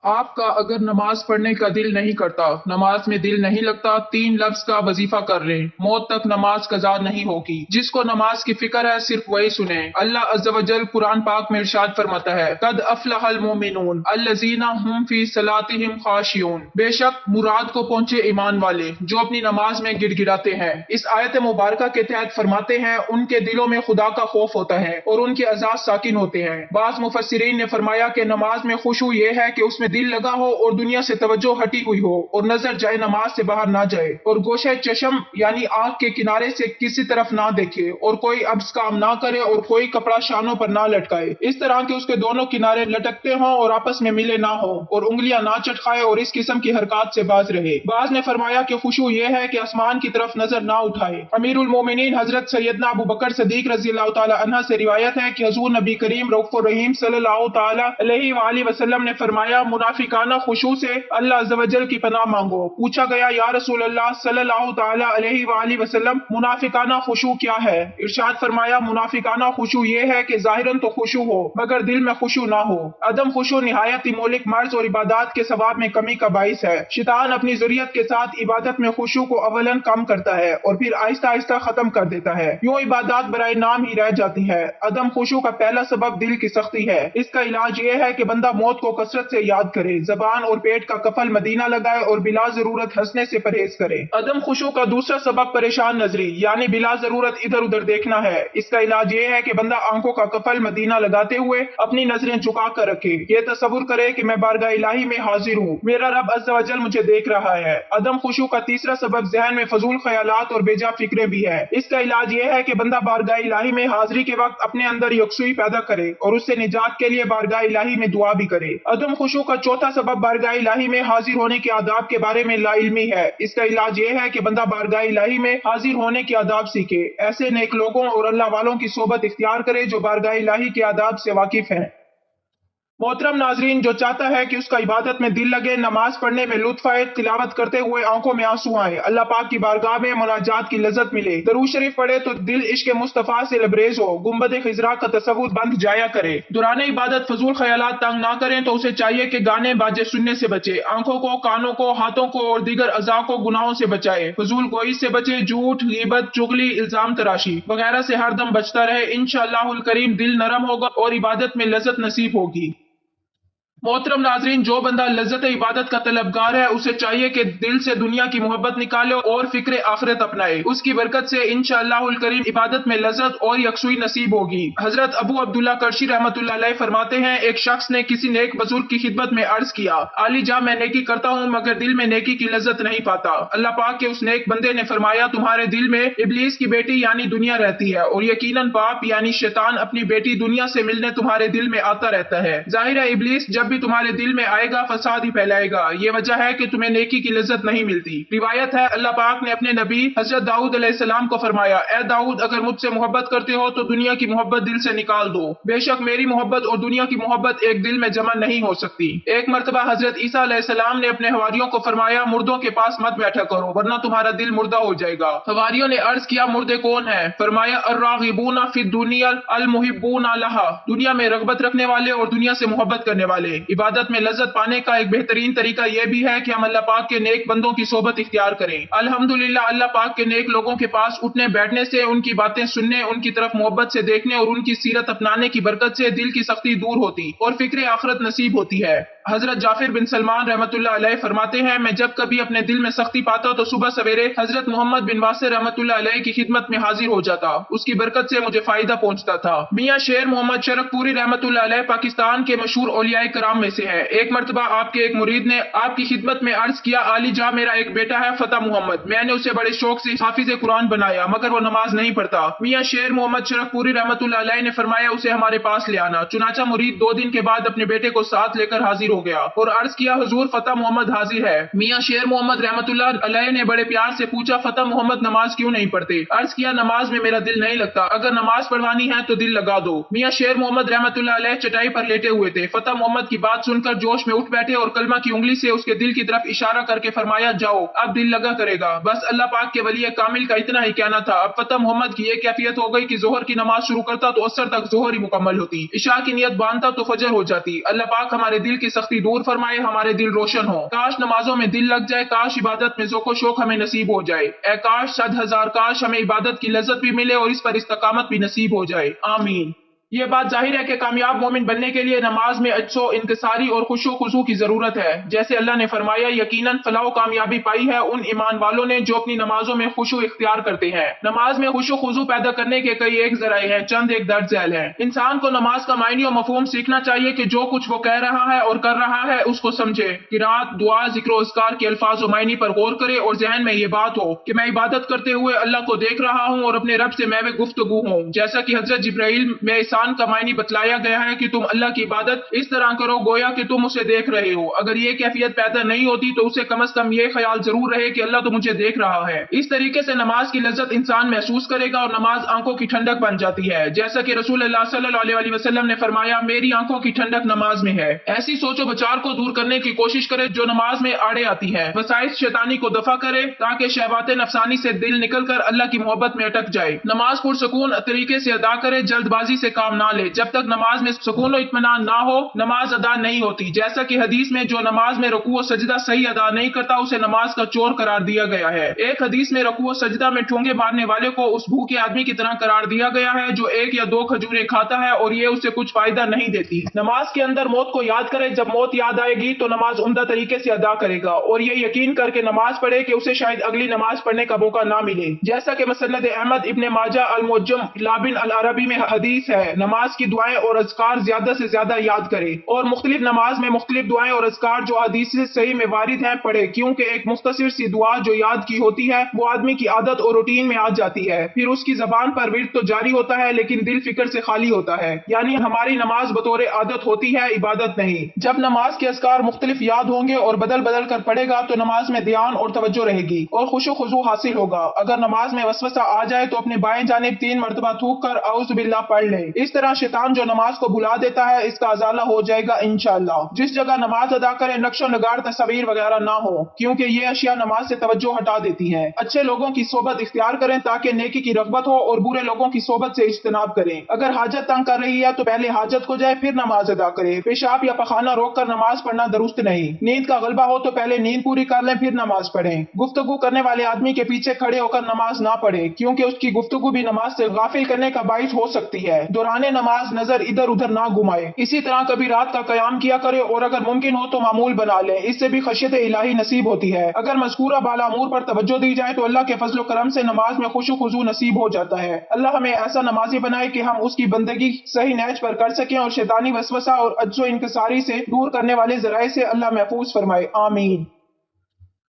آپ کا اگر نماز پڑھنے کا دل نہیں کرتا، نماز میں دل نہیں لگتا، 3 لفظ کا وظیفہ کر لیں، موت تک نماز قضا نہیں ہوگی۔ جس کو نماز کی فکر ہے صرف وہی سنیں۔ اللہ عز و جل قرآن پاک میں ارشاد فرماتا ہے، قد افلح المؤمنون الذین هم فی صلاتهم خاشعون۔ بے شک مراد کو پہنچے ایمان والے جو اپنی نماز میں گڑ گڑاتے ہیں۔ اس آیت مبارکہ کے تحت فرماتے ہیں ان کے دلوں میں خدا کا خوف ہوتا ہے اور ان کے اعضاء ساکن ہوتے ہیں۔ بعض مفسرین نے فرمایا کہ نماز میں خشوع یہ ہے کہ اس میں دل لگا ہو اور دنیا سے توجہ ہٹی ہوئی ہو اور نظر جائے نماز سے باہر نہ جائے اور گوشے چشم یعنی آنکھ کے کنارے سے کسی طرف نہ دیکھے اور کوئی ابز کام نہ کرے اور کوئی کپڑا شانوں پر نہ لٹکائے اس طرح کہ اس کے دونوں کنارے لٹکتے ہوں اور آپس میں ملے نہ ہوں اور انگلیاں نہ چٹکائے اور اس قسم کی حرکات سے باز رہے۔ بعض نے فرمایا کہ خشوع یہ ہے کہ آسمان کی طرف نظر نہ اٹھائے۔ امیر المومنین حضرت سیدنا ابو بکر صدیق رضی اللہ تعالی عنہ سے روایت ہے کہ حضور نبی کریم رؤوف الرحیم صلی اللہ تعالی علیہ وآلہ وسلم نے فرمایا، منافقانہ خشوع سے اللہ عز و جل کی پناہ مانگو۔ پوچھا گیا، یا رسول اللہ صلی اللہ تعالی علیہ وآلہ وسلم، منافقانہ خشوع کیا ہے؟ ارشاد فرمایا، منافقانہ خشوع یہ ہے کہ ظاہراً تو خشوع ہو مگر دل میں خشوع نہ ہو۔ عدم خشوع نہایت ہی مہلک مرض اور عبادات کے ثواب میں کمی کا باعث ہے۔ شیطان اپنی ذریت کے ساتھ عبادت میں خشوع کو اولاً کم کرتا ہے اور پھر آہستہ آہستہ ختم کر دیتا ہے، یوں عبادات برائے نام ہی رہ جاتی ہے۔ عدم خشوع کا پہلا سبب دل کی سختی ہے۔ اس کا علاج یہ ہے کہ بندہ موت کو کثرت سے یاد کرے، زبان اور پیٹ کا کفل مدینہ لگائے اور بلا ضرورت ہنسنے سے پرہیز کرے۔ عدم خشوع کا دوسرا سبب پریشان نظری یعنی بلا ضرورت ادھر ادھر دیکھنا ہے۔ اس کا علاج یہ ہے کہ بندہ آنکھوں کا کفل مدینہ لگاتے ہوئے اپنی نظریں جھکا کر رکھے، یہ تصور کرے کہ میں بارگاہ الہی میں حاضر ہوں، میرا رب عز و جل مجھے دیکھ رہا ہے۔ عدم خشوع کا تیسرا سبب ذہن میں فضول خیالات اور بے جا فکریں بھی ہے۔ اس کا علاج یہ ہے کہ بندہ بارگاہ الہی میں حاضری کے وقت اپنے اندر یکسوئی پیدا کرے اور اس سے نجات کے لیے بارگاہ الہی میں دعا بھی کرے۔ عدم خشوع کا چوتھا سبب بارگاہ الہی میں حاضر ہونے کے آداب کے بارے میں لا علمی ہے۔ اس کا علاج یہ ہے کہ بندہ بارگاہ الہی میں حاضر ہونے کے آداب سیکھے، ایسے نیک لوگوں اور اللہ والوں کی صحبت اختیار کرے جو بارگاہ الہی کے آداب سے واقف ہیں۔ محترم ناظرین، جو چاہتا ہے کہ اس کا عبادت میں دل لگے، نماز پڑھنے میں لطف آئے، تلاوت کرتے ہوئے آنکھوں میں آنسو آئے، اللہ پاک کی بارگاہ میں مناجات کی لذت ملے، درود شریف پڑھے تو دل عشق مصطفیٰ سے لبریز ہو، گنبد خضرا کا تصور بند جایا کرے، دوران عبادت فضول خیالات تنگ نہ کریں تو اسے چاہیے کہ گانے باجے سننے سے بچے، آنکھوں کو، کانوں کو، ہاتھوں کو اور دیگر اعضاء کو گناہوں سے بچائے، فضول گوئی سے بچے، جھوٹ، غیبت، چغلی، الزام تراشی وغیرہ سے ہر دم بچتا رہے، انشاءاللہ الکریم دل نرم ہوگا اور عبادت میں لذت نصیب ہوگی۔ محترم ناظرین، جو بندہ لذت عبادت کا طلبگار ہے اسے چاہیے کہ دل سے دنیا کی محبت نکالے اور فکر آخرت اپنائے، اس کی برکت سے انشاءاللہ الکریم عبادت میں لذت اور یکسوئی نصیب ہوگی۔ حضرت ابو عبداللہ کرشی رحمۃ اللہ علیہ فرماتے ہیں، ایک شخص نے کسی نیک بزرگ کی خدمت میں عرض کیا، عالی جاں میں نیکی کرتا ہوں مگر دل میں نیکی کی لذت نہیں پاتا۔ اللہ پاک کے اس نیک بندے نے فرمایا، تمہارے دل میں ابلیس کی بیٹی یعنی دنیا رہتی ہے اور یقیناً باپ یعنی شیطان اپنی بیٹی دنیا سے ملنے تمہارے دل میں آتا رہتا ہے۔ ظاہر ہے ابلیس جب بھی تمہارے دل میں آئے گا فساد ہی پھیلائے گا، یہ وجہ ہے کہ تمہیں نیکی کی لذت نہیں ملتی۔ روایت ہے اللہ پاک نے اپنے نبی حضرت داؤد علیہ السلام کو فرمایا، اے داؤد اگر مجھ سے محبت کرتے ہو تو دنیا کی محبت دل سے نکال دو، بے شک میری محبت اور دنیا کی محبت ایک دل میں جمع نہیں ہو سکتی۔ ایک مرتبہ حضرت عیسیٰ علیہ السلام نے اپنے حواریوں کو فرمایا، مردوں کے پاس مت بیٹھا کرو ورنہ تمہارا دل مردہ ہو جائے گا۔ حواریوں نے عرض کیا، مردے کون ہیں؟ فرمایا، الراغبون فی الدنیا المحبون لہا، دنیا میں رغبت رکھنے والے اور دنیا سے محبت کرنے والے۔ عبادت میں لذت پانے کا ایک بہترین طریقہ یہ بھی ہے کہ ہم اللہ پاک کے نیک بندوں کی صحبت اختیار کریں۔ الحمدللہ اللہ پاک کے نیک لوگوں کے پاس اٹھنے بیٹھنے سے، ان کی باتیں سننے، ان کی طرف محبت سے دیکھنے اور ان کی سیرت اپنانے کی برکت سے دل کی سختی دور ہوتی اور فکر آخرت نصیب ہوتی ہے۔ حضرت جعفر بن سلمان رحمۃ اللہ علیہ فرماتے ہیں، میں جب کبھی اپنے دل میں سختی پاتا تو صبح سویرے حضرت محمد بن واسع رحمۃ اللہ علیہ کی خدمت میں حاضر ہو جاتا، اس کی برکت سے مجھے فائدہ پہنچتا تھا۔ میاں شیر محمد شرک پوری رحمۃ اللہ علیہ پاکستان کے مشہور اولیاء کرام میں سے ہیں۔ ایک مرتبہ آپ کے ایک مرید نے آپ کی خدمت میں عرض کیا، عالی جاں میرا ایک بیٹا ہے فتح محمد، میں نے اسے بڑے شوق سے حافظ قرآن بنایا مگر وہ نماز نہیں پڑھتا۔ میاں شیر محمد شرک پوری رحمۃ اللہ علیہ نے فرمایا، اسے ہمارے پاس لے آنا۔ چنانچہ مرید 2 دن کے بعد اپنے بیٹے کو ساتھ لے کر حاضر ہو گیا اور عرض کیا، حضور فتح محمد حاضر ہے۔ میاں شیر محمد رحمۃ اللہ علیہ نے بڑے پیار سے پوچھا، فتح محمد نماز کیوں نہیں پڑھتے؟ عرض کیا، نماز میں میرا دل نہیں لگتا، اگر نماز پڑھوانی ہے تو دل لگا دو۔ میاں شیر محمد رحمۃ اللہ علیہ چٹائی پر لیٹے ہوئے تھے، فتح محمد کی بات سن کر جوش میں اٹھ بیٹھے اور کلمہ کی انگلی سے اس کے دل کی طرف اشارہ کر کے فرمایا، جاؤ اب دل لگا کرے گا۔ بس اللہ پاک کے ولی کامل کا اتنا ہی کہنا تھا۔ اب فتح محمد کی یہ کیفیت ہو گئی کہ ظہر کی نماز شروع کرتا تو عصر تک ظہر ہی مکمل ہوتی، عشاء کی نیت باندھتا تو فجر ہو جاتی۔ اللہ پاک ہمارے دل کی سختی دور فرمائے، ہمارے دل روشن ہو، کاش نمازوں میں دل لگ جائے، کاش عبادت میں ذوق و شوق ہمیں نصیب ہو جائے، اے کاش 100,000 کاش ہمیں عبادت کی لذت بھی ملے اور اس پر استقامت بھی نصیب ہو جائے، آمین۔ یہ بات ظاہر ہے کہ کامیاب مومن بننے کے لیے نماز میں عجز و انکساری اور خشوع و خضوع کی ضرورت ہے، جیسے اللہ نے فرمایا یقیناً فلاح و کامیابی پائی ہے ان ایمان والوں نے جو اپنی نمازوں میں خشوع اختیار کرتے ہیں۔ نماز میں خشوع و خضوع پیدا کرنے کے کئی ایک ذرائع ہیں، چند ایک درج ذیل ہیں۔ انسان کو نماز کا معنی و مفہوم سیکھنا چاہیے کہ جو کچھ وہ کہہ رہا ہے اور کر رہا ہے اس کو سمجھے، قرات، دعا، ذکر و اذکار کے الفاظ و معنی پر غور کرے اور ذہن میں یہ بات ہو کہ میں عبادت کرتے ہوئے اللہ کو دیکھ رہا ہوں اور اپنے رب سے میں گفتگو ہوں، جیسا کہ حضرت جبرائیل میں احسان کا معنی بتلایا گیا ہے کہ تم اللہ کی عبادت اس طرح کرو گویا کہ تم اسے دیکھ رہے ہو۔ اگر یہ کیفیت پیدا نہیں ہوتی تو اسے کم از کم یہ خیال ضرور رہے کہ اللہ تو مجھے دیکھ رہا ہے۔ اس طریقے سے نماز کی لذت انسان محسوس کرے گا اور نماز آنکھوں کی ٹھنڈک بن جاتی ہے، جیسا کہ رسول اللہ صلی اللہ علیہ وسلم نے فرمایا میری آنکھوں کی ٹھنڈک نماز میں ہے۔ ایسی سوچ و بچار کو دور کرنے کی کوشش کرے جو نماز میں آڑے آتی ہے، وسائس شیطانی کو دفع کرے تاکہ شہوات نفسانی سے دل نکل کر اللہ کی محبت میں اٹک جائے۔ نماز پرسکون طریقے سے ادا کرے، جلد بازی سے کام نہ لے، جب تک نماز میں سکون و اطمینان نہ ہو نماز ادا نہیں ہوتی، جیسا کہ حدیث میں جو نماز میں رکوع و سجدہ صحیح ادا نہیں کرتا اسے نماز کا چور قرار دیا گیا ہے۔ ایک حدیث میں رکوع و سجدہ میں ٹھونگے مارنے والے کو اس بھوکے آدمی کی طرح قرار دیا گیا ہے جو 1 یا 2 کھجوریں کھاتا ہے اور یہ اسے کچھ فائدہ نہیں دیتی۔ نماز کے اندر موت کو یاد کرے، جب موت یاد آئے گی تو نماز عمدہ طریقے سے ادا کرے گا اور یہ یقین کر کے نماز پڑھے کہ اسے شاید اگلی نماز پڑھنے کا موقع نہ ملے، جیسا کہ مسند احمد ابن ماجہ المعجم لابن العربی میں حدیث ہے نماز کی دعائیں اور اذکار زیادہ سے زیادہ یاد کرے اور مختلف نماز میں مختلف دعائیں اور اذکار جو حدیث سے صحیح میں وارد ہیں پڑھے، کیونکہ ایک مختصر سی دعا جو یاد کی ہوتی ہے وہ آدمی کی عادت اور روٹین میں آ جاتی ہے، پھر اس کی زبان پر ورد تو جاری ہوتا ہے لیکن دل فکر سے خالی ہوتا ہے، یعنی ہماری نماز بطور عادت ہوتی ہے، عبادت نہیں۔ جب نماز کے اذکار مختلف یاد ہوں گے اور بدل بدل کر پڑھے گا تو نماز میں دھیان اور توجہ رہے گی اور خشوع و خضوع حاصل ہوگا۔ اگر نماز میں وسوسہ آ جائے تو اپنے بائیں جانب 3 مرتبہ تھوک کر اعوذ باللہ پڑھ لے، اس طرح شیطان جو نماز کو بھلا دیتا ہے اس کا ازالہ ہو جائے گا انشاءاللہ۔ جس جگہ نماز ادا کریں نقش و نگار تصاویر وغیرہ نہ ہو، کیونکہ یہ اشیاء نماز سے توجہ ہٹا دیتی ہیں۔ اچھے لوگوں کی صحبت اختیار کریں تاکہ نیکی کی رغبت ہو اور برے لوگوں کی صحبت سے اجتناب کریں۔ اگر حاجت تنگ کر رہی ہے تو پہلے حاجت کو جائے پھر نماز ادا کرے، پیشاب یا پخانہ روک کر نماز پڑھنا درست نہیں۔ نیند کا غلبہ ہو تو پہلے نیند پوری کر لیں پھر نماز پڑھیں۔ گفتگو کرنے والے آدمی کے پیچھے کھڑے ہو کر نماز نہ پڑھیں، کیونکہ اس کی گفتگو بھی نماز سے غافل کرنے کا باعث ہو سکتی ہے۔ دوران نماز نظر ادھر ادھر نہ گھمائے۔ اسی طرح کبھی رات کا قیام کیا کرے اور اگر ممکن ہو تو معمول بنا لیں، اس سے بھی خشیت الہی نصیب ہوتی ہے۔ اگر مذکورہ بالا امور پر توجہ دی جائے تو اللہ کے فضل و کرم سے نماز میں خشوع و خضوع نصیب ہو جاتا ہے۔ اللہ ہمیں ایسا نمازی بنائے کہ ہم اس کی بندگی صحیح نہج پر کر سکیں اور شیطانی وسوسہ اور عجز و انکساری سے دور کرنے والے ذرائع سے اللہ محفوظ فرمائے، آمین۔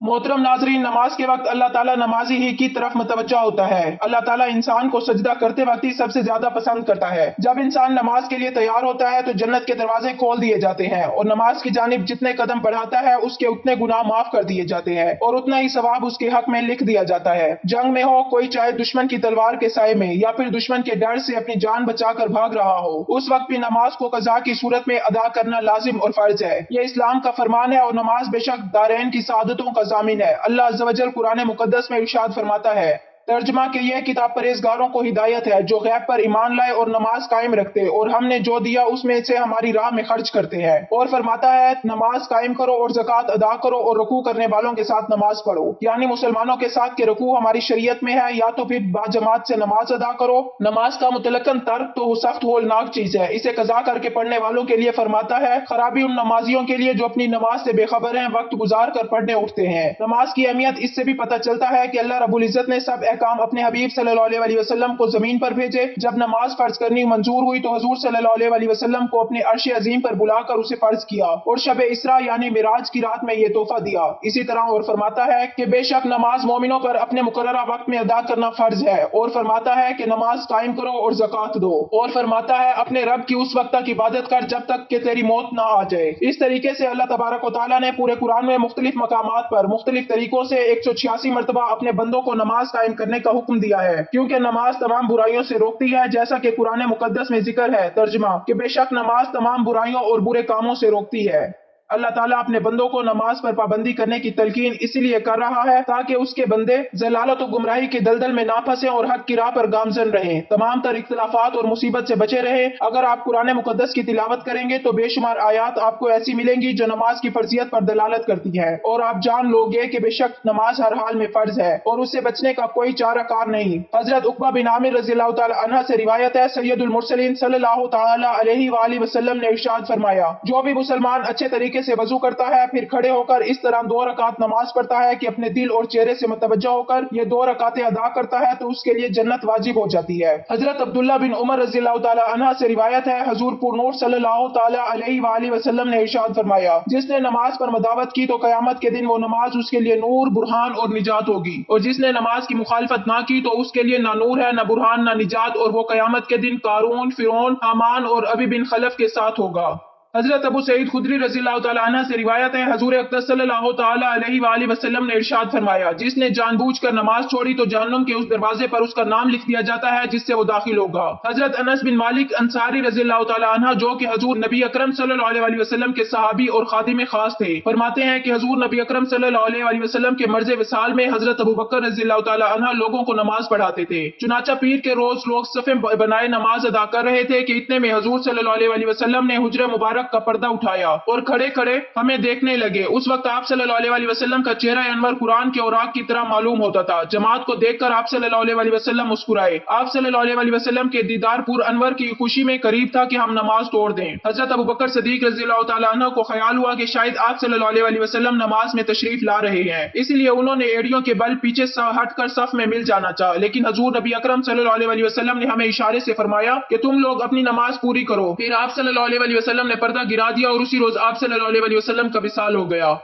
محترم ناظرین، نماز کے وقت اللہ تعالیٰ نمازی ہی کی طرف متوجہ ہوتا ہے۔ اللہ تعالیٰ انسان کو سجدہ کرتے وقت ہی سب سے زیادہ پسند کرتا ہے۔ جب انسان نماز کے لیے تیار ہوتا ہے تو جنت کے دروازے کھول دیے جاتے ہیں اور نماز کی جانب جتنے قدم بڑھاتا ہے اس کے اتنے گناہ معاف کر دیے جاتے ہیں اور اتنا ہی ثواب اس کے حق میں لکھ دیا جاتا ہے۔ جنگ میں ہو کوئی چاہے دشمن کی تلوار کے سائے میں یا پھر دشمن کے ڈر سے اپنی جان بچا کر بھاگ رہا ہو، اس وقت بھی نماز کو قضا کی صورت میں ادا کرنا لازم اور فرض ہے۔ یہ اسلام کا فرمان ہے اور نماز بے شک دارین کی سعادتوں کا ضامن ہے۔ اللہ عز و جل قرآن مقدس میں ارشاد فرماتا ہے، ترجمہ کہ یہ کتاب پرہیزگاروں کو ہدایت ہے جو غیب پر ایمان لائے اور نماز قائم رکھتے اور ہم نے جو دیا اس میں سے ہماری راہ میں خرچ کرتے ہیں، اور فرماتا ہے نماز قائم کرو اور زکوٰۃ ادا کرو اور رکوع کرنے والوں کے ساتھ نماز پڑھو، یعنی مسلمانوں کے ساتھ کہ رکوع ہماری شریعت میں ہے، یا تو پھر باجماعت سے نماز ادا کرو۔ نماز کا مطلقاً ترک تو سخت ہولناک چیز ہے، اسے قضا کر کے پڑھنے والوں کے لیے فرماتا ہے خرابی ان نمازیوں کے لیے جو اپنی نماز سے بے خبر ہیں، وقت گزار کر پڑھنے اٹھتے ہیں۔ نماز کی اہمیت اس سے بھی پتہ چلتا ہے کہ اللہ رب العزت نے سب احکام اپنے حبیب صلی اللہ علیہ وسلم کو زمین پر بھیجے۔ جب نماز فرض کرنی منظور ہوئی تو حضور صلی اللہ علیہ وسلم کو اپنے عرش عظیم پر بلا کر اسے فرض کیا اور شب اسراء یعنی معراج کی رات میں یہ تحفہ دیا۔ اسی طرح اور فرماتا ہے کہ بے شک نماز مومنوں پر اپنے مقررہ وقت میں ادا کرنا فرض ہے، اور فرماتا ہے کہ نماز قائم کرو اور زکوٰۃ دو، اور فرماتا ہے اپنے رب کی اس وقت تک عبادت کر جب تک کہ تیری موت نہ آ جائے۔ اس طریقے سے اللہ تبارک و تعالیٰ نے پورے قرآن میں مختلف مقامات پر مختلف طریقوں سے 186 مرتبہ اپنے بندوں کو نماز قائم کرنے کا حکم دیا ہے، کیونکہ نماز تمام برائیوں سے روکتی ہے، جیسا کہ قرآن مقدس میں ذکر ہے۔ ترجمہ کہ بے شک نماز تمام برائیوں اور برے کاموں سے روکتی ہے۔ اللہ تعالیٰ اپنے بندوں کو نماز پر پابندی کرنے کی تلقین اس لیے کر رہا ہے تاکہ اس کے بندے ضلالت و گمراہی کے دلدل میں نہ پھنسیں اور حق کی راہ پر گامزن رہیں، تمام تر اختلافات اور مصیبت سے بچے رہیں۔ اگر آپ قرآن مقدس کی تلاوت کریں گے تو بے شمار آیات آپ کو ایسی ملیں گی جو نماز کی فرضیت پر دلالت کرتی ہے، اور آپ جان لو گے کہ بے شک نماز ہر حال میں فرض ہے اور اس سے بچنے کا کوئی چارہ کار نہیں۔ حضرت عقبہ بن عامر رضی اللہ تعالی عنہ سے روایت ہے، سید المرسلین صلی اللہ تعالی علیہ وآلہ وسلم نے ارشاد فرمایا، جو بھی مسلمان اچھے طریقے سے وضو کرتا ہے پھر کھڑے ہو کر اس طرح 2 رکعت نماز پڑھتا ہے کہ اپنے دل اور چہرے سے متوجہ ہو کر یہ 2 رکعتیں ادا کرتا ہے تو اس کے لیے جنت واجب ہو جاتی ہے۔ حضرت عبداللہ بن عمر رضی اللہ تعالی عنہ سے روایت ہے، حضور پر نور صلی اللہ تعالی علیہ وآلہ وسلم نے ارشاد فرمایا، جس نے نماز پر مداوت کی تو قیامت کے دن وہ نماز اس کے لیے نور، برہان اور نجات ہوگی، اور جس نے نماز کی مخالفت نہ کی تو اس کے لیے نہ نور ہے، نہ برہان، نہ نجات، اور وہ قیامت کے دن قارون، فرعون، حامان اور ابی بن خلف کے ساتھ ہوگا۔ حضرت ابو سعید خدری رضی اللہ تعالیٰ عنہ سے روایت ہے، حضور اقدس صلی اللہ تعالیٰ علیہ وآلہ وسلم نے ارشاد فرمایا، جس نے جان بوجھ کر نماز چھوڑی تو جہنم کے اس دروازے پر اس کا نام لکھ دیا جاتا ہے جس سے وہ داخل ہوگا۔ حضرت انس بن مالک انصاری رضی اللہ تعالیٰ عنہ جو کہ حضور نبی اکرم صلی اللہ علیہ وسلم کے صحابی اور خادم خاص تھے، فرماتے ہیں کہ حضور نبی اکرم صلی اللہ علیہ وسلم کے مرض وصال میں حضرت ابو بکر رضی اللہ تعالیٰ عنہ لوگوں کو نماز پڑھاتے تھے، چنانچہ پیر کے روز لوگ صفیں بنائے نماز ادا کر رہے تھے کہ اتنے میں حضور صلی اللہ علیہ وسلم نے حجرہ مبارک کا پردہ اٹھایا اور کھڑے کھڑے ہمیں دیکھنے لگے۔ اس وقت آپ صلی اللہ علیہ وسلم کا چہرہ انور قرآن کے اوراق کی طرح معلوم ہوتا تھا۔ جماعت کو دیکھ کر آپ صلی اللہ علیہ وسلم مسکرائے۔ آپ صلی اللہ علیہ وسلم کے دیدار پور انور کی خوشی میں قریب تھا کہ ہم نماز توڑ دیں۔ حضرت ابو بکر صدیق رضی اللہ تعالیٰ عنہ کو خیال ہوا کہ شاید آپ صلی اللہ علیہ وسلم نماز میں تشریف لا رہے ہیں، اس لیے انہوں نے ایڑیوں کے بل پیچھے ہٹ کر صف میں مل جانا چاہا، لیکن حضور نبی اکرم صلی اللہ علیہ وسلم نے ہمیں اشارے سے فرمایا کہ تم لوگ اپنی نماز پوری کرو۔ پھر آپ صلی اللہ علیہ وسلم نے پردہ گرا دیا اور اسی روز آپ صلی اللہ علیہ وسلم کا وصال ہو گیا۔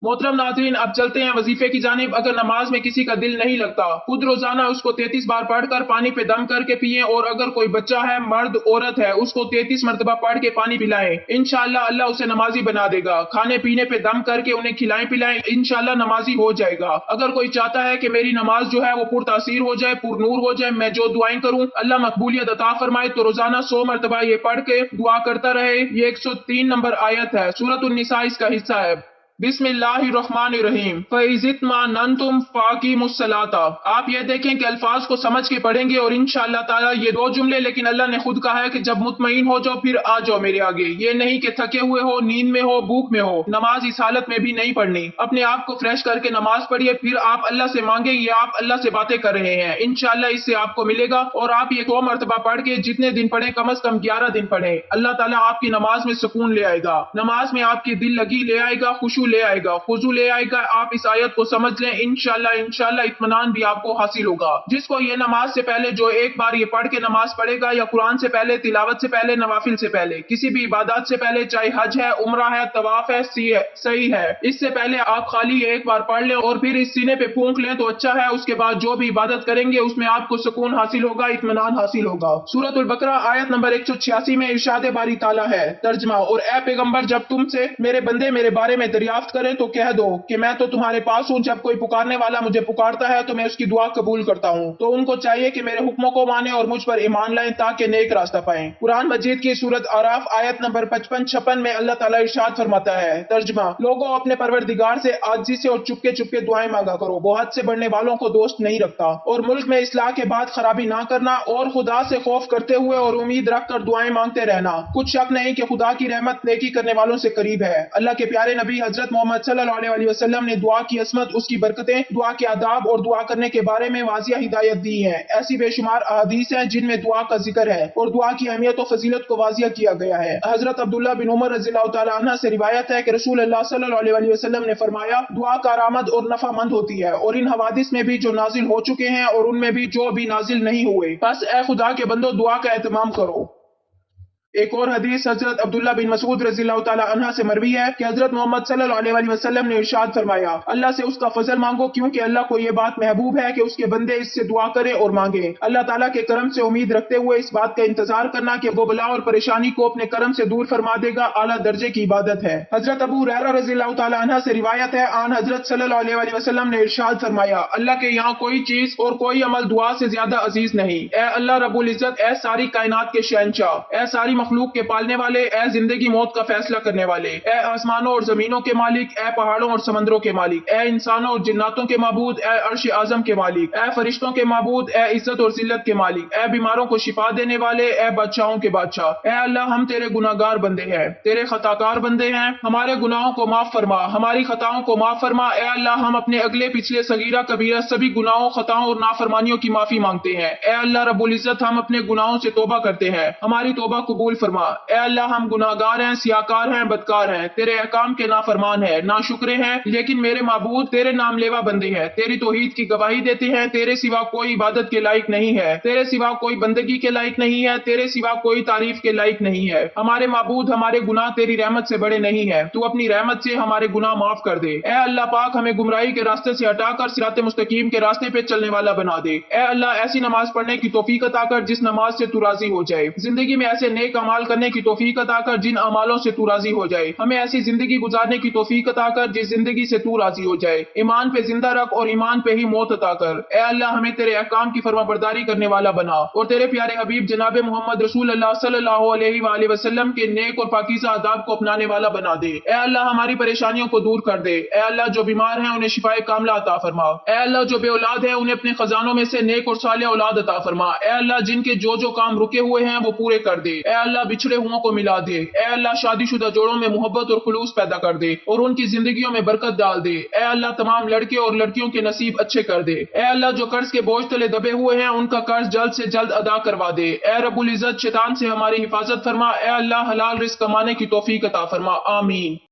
محترم ناظرین، اب چلتے ہیں وظیفے کی جانب۔ اگر نماز میں کسی کا دل نہیں لگتا، خود روزانہ اس کو 33 بار پڑھ کر پانی پہ دم کر کے پئیں، اور اگر کوئی بچہ ہے، مرد عورت ہے، اس کو 33 مرتبہ پڑھ کے پانی پلائیں، انشاءاللہ اللہ اسے نمازی بنا دے گا۔ کھانے پینے پہ دم کر کے انہیں کھلائیں پلائیں، انشاءاللہ نمازی ہو جائے گا۔ اگر کوئی چاہتا ہے کہ میری نماز جو ہے وہ پر تاثیر ہو جائے، پر نور ہو جائے، میں جو دعائیں کروں اللہ مقبولیت عطا فرمائے، تو روزانہ 100 مرتبہ یہ پڑھ کے دعا کرتا رہے۔ یہ 103 نمبر آیت ہے، سورۃ النساء اس کا حصہ ہے۔ بسم اللہ الرحمن الرحیم، فَإِذِ اطْمَأْنَنْتُمْ فَأَقِیمُوا الصَّلَاةَ۔ آپ یہ دیکھیں کہ الفاظ کو سمجھ کے پڑھیں گے، اور انشاءاللہ تعالیٰ یہ 2 جملے لیکن اللہ نے خود کہا ہے کہ جب مطمئن ہو جاؤ پھر آ جاؤ میرے آگے۔ یہ نہیں کہ تھکے ہوئے ہو، نیند میں ہو، بھوک میں ہو، نماز اس حالت میں بھی نہیں پڑھنی۔ اپنے آپ کو فریش کر کے نماز پڑھیے، پھر آپ اللہ سے مانگیں، یہ آپ اللہ سے باتیں کر رہے ہیں، انشاءاللہ اس سے آپ کو ملے گا۔ اور آپ یہ 100 مرتبہ پڑھ کے جتنے دن پڑھیں کم از کم 11 دن پڑھیں، اللہ تعالیٰ آپ کی نماز میں سکون لے آئے گا، نماز میں آپ کی دل لگی لے آئے گا، خشوع لے آئے گا، خضوع لے آئے گا۔ آپ اس آیت کو سمجھ لیں، انشاءاللہ اطمینان بھی آپ کو حاصل ہوگا۔ جس کو یہ نماز سے پہلے جو ایک بار یہ پڑھ کے نماز پڑھے گا، یا قرآن سے پہلے، تلاوت سے پہلے، نوافل سے پہلے، کسی بھی عبادات سے پہلے، چاہے حج ہے، عمرہ ہے، طواف ہے، صحیح ہے، اس سے پہلے آپ خالی ایک بار پڑھ لیں اور پھر اس سینے پہ پھونک لیں تو اچھا ہے۔ اس کے بعد جو بھی عبادت کریں گے اس میں آپ کو سکون حاصل ہوگا، اطمینان حاصل ہوگا۔ سورۃ البقرہ آیت نمبر 186 میں ارشاد باری تعالیٰ ہے، ترجمہ: اور اے پیغمبر، جب تم سے میرے بندے میرے بارے میں دریافت کریں تو کہہ دو کہ میں تو تمہارے پاس ہوں، جب کوئی پکارنے والا مجھے پکارتا ہے تو میں اس کی دعا قبول کرتا ہوں۔ تو ان کو چاہیے کہ میرے حکموں کو مانیں اور مجھ پر ایمان لائیں تاکہ نیک راستہ پائیں۔ قرآن مجید کی سورۃ اعراف آیت نمبر 55-56 میں اللہ تعالیٰ ارشاد فرماتا ہے، ترجمہ: لوگوں اپنے پروردگار سے عاجزی سے اور چپکے چپکے دعائیں مانگا کرو، وہ حد سے بڑھنے والوں کو دوست نہیں رکھتا، اور ملک میں اصلاح کے بعد خرابی نہ کرنا، اور خدا سے خوف کرتے ہوئے اور امید رکھ کر دعائیں مانگتے رہنا۔ کچھ شک نہیں کہ خدا کی رحمت نیکی کرنے والوں سے قریب ہے۔ اللہ کے پیارے نبی حضرت محمد صلی اللہ علیہ وسلم نے دعا کی عظمت، اس کی برکتیں، دعا کے آداب اور دعا کرنے کے بارے میں واضح ہدایت دی ہے۔ ایسی بے شمار احادیث ہیں جن میں دعا کا ذکر ہے اور دعا کی اہمیت و فضیلت کو واضح کیا گیا ہے۔ حضرت عبداللہ بن عمر رضی اللہ تعالیٰ عنہ سے روایت ہے کہ رسول اللہ صلی اللہ علیہ وسلم نے فرمایا، دعا کارآمد اور نفع مند ہوتی ہے، اور ان حوادث میں بھی جو نازل ہو چکے ہیں اور ان میں بھی جو بھی نازل نہیں ہوئے، بس اے خدا کے بندو دعا کا اہتمام کرو۔ ایک اور حدیث حضرت عبداللہ بن مسعود رضی اللہ تعالیٰ عنہ سے مروی ہے کہ حضرت محمد صلی اللہ علیہ وسلم نے ارشاد فرمایا، اللہ سے اس کا فضل مانگو، کیونکہ اللہ کو یہ بات محبوب ہے کہ اس کے بندے اس سے دعا کریں اور مانگیں۔ اللہ تعالیٰ کے کرم سے امید رکھتے ہوئے اس بات کا انتظار کرنا کہ وہ بلا اور پریشانی کو اپنے کرم سے دور فرما دے گا، اعلیٰ درجے کی عبادت ہے۔ حضرت ابو ہریرہ رضی اللہ تعالیٰ عنہ سے روایت ہے، آن حضرت صلی اللہ علیہ وسلم نے ارشاد فرمایا، اللہ کے یہاں کوئی چیز اور کوئی عمل دعا سے زیادہ عزیز نہیں۔ اے اللہ رب العزت، اے ساری کائنات کے شہنشاہ، اے ساری مخلوق کے پالنے والے، اے زندگی موت کا فیصلہ کرنے والے، اے آسمانوں اور زمینوں کے مالک، اے پہاڑوں اور سمندروں کے مالک، اے انسانوں اور جناتوں کے معبود، اے عرش اعظم کے مالک، اے فرشتوں کے معبود، اے عزت اور ذلت کے مالک، اے بیماروں کو شفا دینے والے، اے بادشاہوں کے بادشاہ، اے اللہ ہم تیرے گناہگار بندے ہیں، تیرے خطاکار بندے ہیں، ہمارے گناہوں کو معاف فرما، ہماری خطاؤں کو معاف فرما، اے اللہ ہم اپنے اگلے پچھلے صغیرہ کبیرہ سبھی گناہوں، خطاؤں اور نافرمانیوں کی معافی مانگتے ہیں، اے اللہ رب العزت ہم اپنے گناہوں سے توبہ کرتے ہیں، ہماری توبہ قبول فرما، اے اللہ ہم گناہگار ہیں، سیاکار ہیں، بدکار ہیں، تیرے احکام کے نافرمان ہیں، ناشکرے ہیں، لیکن میرے معبود تیرے نام لیوا بندے ہیں، تیری توحید کی گواہی دیتے ہیں، تیرے سوا کوئی عبادت کے لائق نہیں ہے، تیرے سوا کوئی بندگی کے لائق نہیں ہے، تیرے سوا کوئی تعریف کے لائق نہیں ہے، ہمارے معبود ہمارے گناہ تیری رحمت سے بڑے نہیں ہے، تو اپنی رحمت سے ہمارے گناہ معاف کر دے، اے اللہ پاک ہمیں گمراہی کے راستے سے ہٹا کر صراط مستقیم کے راستے پہ چلنے والا بنا دے، اے اللہ ایسی نماز پڑھنے کی توفیق عطا کر جس نماز سے تو راضی ہو جائے، زندگی میں ایسے نیک اعمال کرنے کی توفیق عطا کر جن اعمالوں سے تو راضی ہو جائے، ہمیں ایسی زندگی گزارنے کی توفیق عطا کر جس زندگی سے تو راضی ہو جائے، ایمان پہ زندہ رکھ اور ایمان پہ ہی موت عطا کر، اے اللہ ہمیں تیرے احکام کی فرما برداری کرنے والا بنا اور تیرے پیارے حبیب جناب محمد رسول اللہ صلی اللہ علیہ وآلہ وسلم کے نیک اور پاکیزہ آداب کو اپنانے والا بنا دے، اے اللہ ہماری پریشانیوں کو دور کر دے، اے اللہ جو بیمار ہیں انہیں شفائے کاملہ عطا فرما، اے اللہ جو بے اولاد ہیں انہیں اپنے خزانوں میں سے نیک اور صالح اولاد عطا فرما، اے اللہ جن کے جو کام رکے ہوئے ہیں وہ پورے کر دے، اے اللہ بچھڑے ہوں کو ملا دے، اے اللہ شادی شدہ جوڑوں میں محبت اور خلوص پیدا کر دے اور ان کی زندگیوں میں برکت ڈال دے، اے اللہ تمام لڑکے اور لڑکیوں کے نصیب اچھے کر دے، اے اللہ جو قرض کے بوجھ تلے دبے ہوئے ہیں ان کا قرض جلد سے جلد ادا کروا دے، اے رب العزت شیطان سے ہماری حفاظت فرما، اے اللہ حلال رزق کمانے کی توفیق عطا فرما، آمین۔